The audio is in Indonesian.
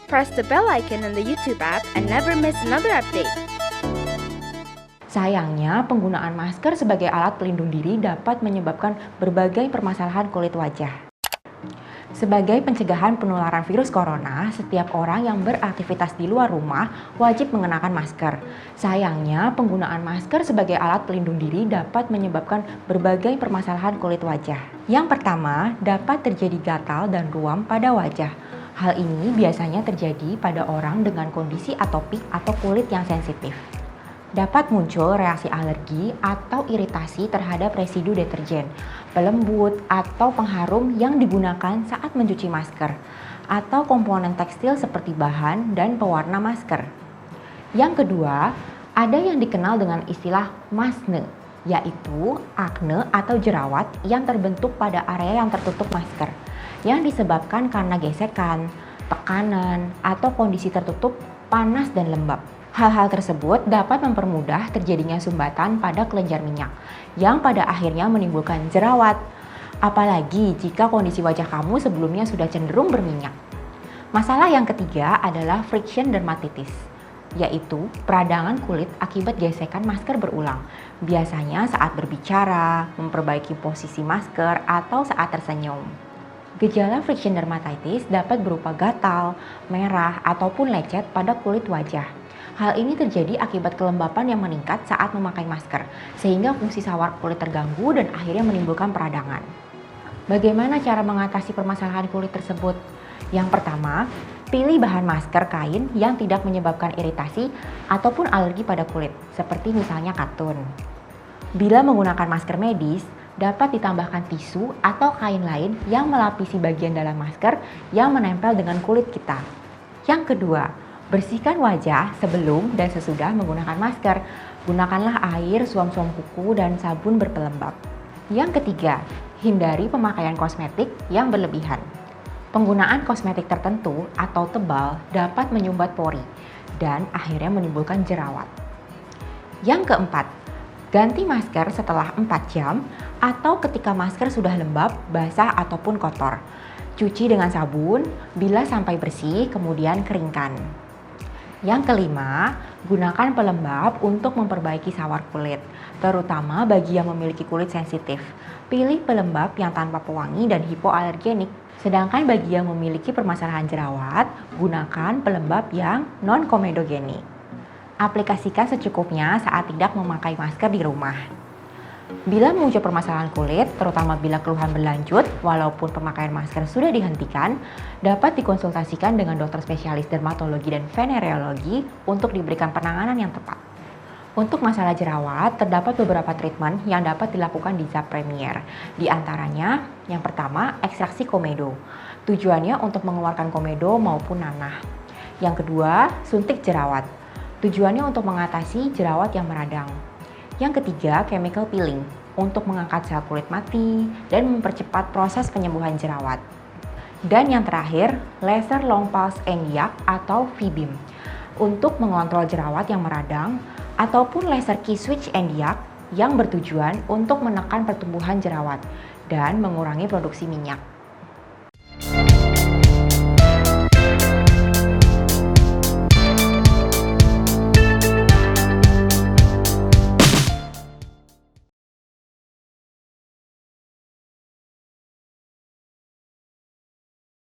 Press the bell icon on the YouTube app and never miss another update. Sayangnya, penggunaan masker sebagai alat pelindung diri dapat menyebabkan berbagai permasalahan kulit wajah. Sebagai pencegahan penularan virus corona, setiap orang yang beraktivitas di luar rumah wajib mengenakan masker. Sayangnya, penggunaan masker sebagai alat pelindung diri dapat menyebabkan berbagai permasalahan kulit wajah. Yang pertama, dapat terjadi gatal dan ruam pada wajah. Hal ini biasanya terjadi pada orang dengan kondisi atopik atau kulit yang sensitif. Dapat muncul reaksi alergi atau iritasi terhadap residu deterjen, pelembut, atau pengharum yang digunakan saat mencuci masker, atau komponen tekstil seperti bahan dan pewarna masker. Yang kedua, ada yang dikenal dengan istilah masne, yaitu akne atau jerawat yang terbentuk pada area yang tertutup masker, yang disebabkan karena gesekan, tekanan, atau kondisi tertutup, panas, dan lembab. Hal-hal tersebut dapat mempermudah terjadinya sumbatan pada kelenjar minyak yang pada akhirnya menimbulkan jerawat. Apalagi jika kondisi wajah kamu sebelumnya sudah cenderung berminyak. Masalah yang ketiga adalah friction dermatitis, yaitu peradangan kulit akibat gesekan masker berulang. Biasanya saat berbicara, memperbaiki posisi masker, atau saat tersenyum. Gejala friction dermatitis dapat berupa gatal, merah, ataupun lecet pada kulit wajah. Hal ini terjadi akibat kelembapan yang meningkat saat memakai masker, sehingga fungsi sawar kulit terganggu dan akhirnya menimbulkan peradangan. Bagaimana cara mengatasi permasalahan kulit tersebut? Yang pertama, pilih bahan masker kain yang tidak menyebabkan iritasi ataupun alergi pada kulit, seperti misalnya katun. Bila menggunakan masker medis, dapat ditambahkan tisu atau kain lain yang melapisi bagian dalam masker yang menempel dengan kulit kita. Yang kedua, bersihkan wajah sebelum dan sesudah menggunakan masker. Gunakanlah air, suam-suam kuku, dan sabun berpelembab. Yang ketiga, hindari pemakaian kosmetik yang berlebihan. Penggunaan kosmetik tertentu atau tebal dapat menyumbat pori dan akhirnya menimbulkan jerawat. Yang keempat, ganti masker setelah 4 jam atau ketika masker sudah lembab, basah, ataupun kotor. Cuci dengan sabun, bilas sampai bersih, kemudian keringkan. Yang kelima, gunakan pelembab untuk memperbaiki sawar kulit, terutama bagi yang memiliki kulit sensitif. Pilih pelembab yang tanpa pewangi dan hipoalergenik. Sedangkan bagi yang memiliki permasalahan jerawat, gunakan pelembab yang non-komedogenik. Aplikasikan secukupnya saat tidak memakai masker di rumah. Bila muncul permasalahan kulit, terutama bila keluhan berlanjut, walaupun pemakaian masker sudah dihentikan, dapat dikonsultasikan dengan dokter spesialis dermatologi dan venereologi untuk diberikan penanganan yang tepat. Untuk masalah jerawat, terdapat beberapa treatment yang dapat dilakukan di Zap Premier. Di antaranya, yang pertama, ekstraksi komedo. Tujuannya untuk mengeluarkan komedo maupun nanah. Yang kedua, suntik jerawat. Tujuannya untuk mengatasi jerawat yang meradang. Yang ketiga, chemical peeling untuk mengangkat sel kulit mati dan mempercepat proses penyembuhan jerawat. Dan yang terakhir, laser long pulse Nd:YAG atau V-beam untuk mengontrol jerawat yang meradang, ataupun laser key switch Nd:YAG yang bertujuan untuk menekan pertumbuhan jerawat dan mengurangi produksi minyak.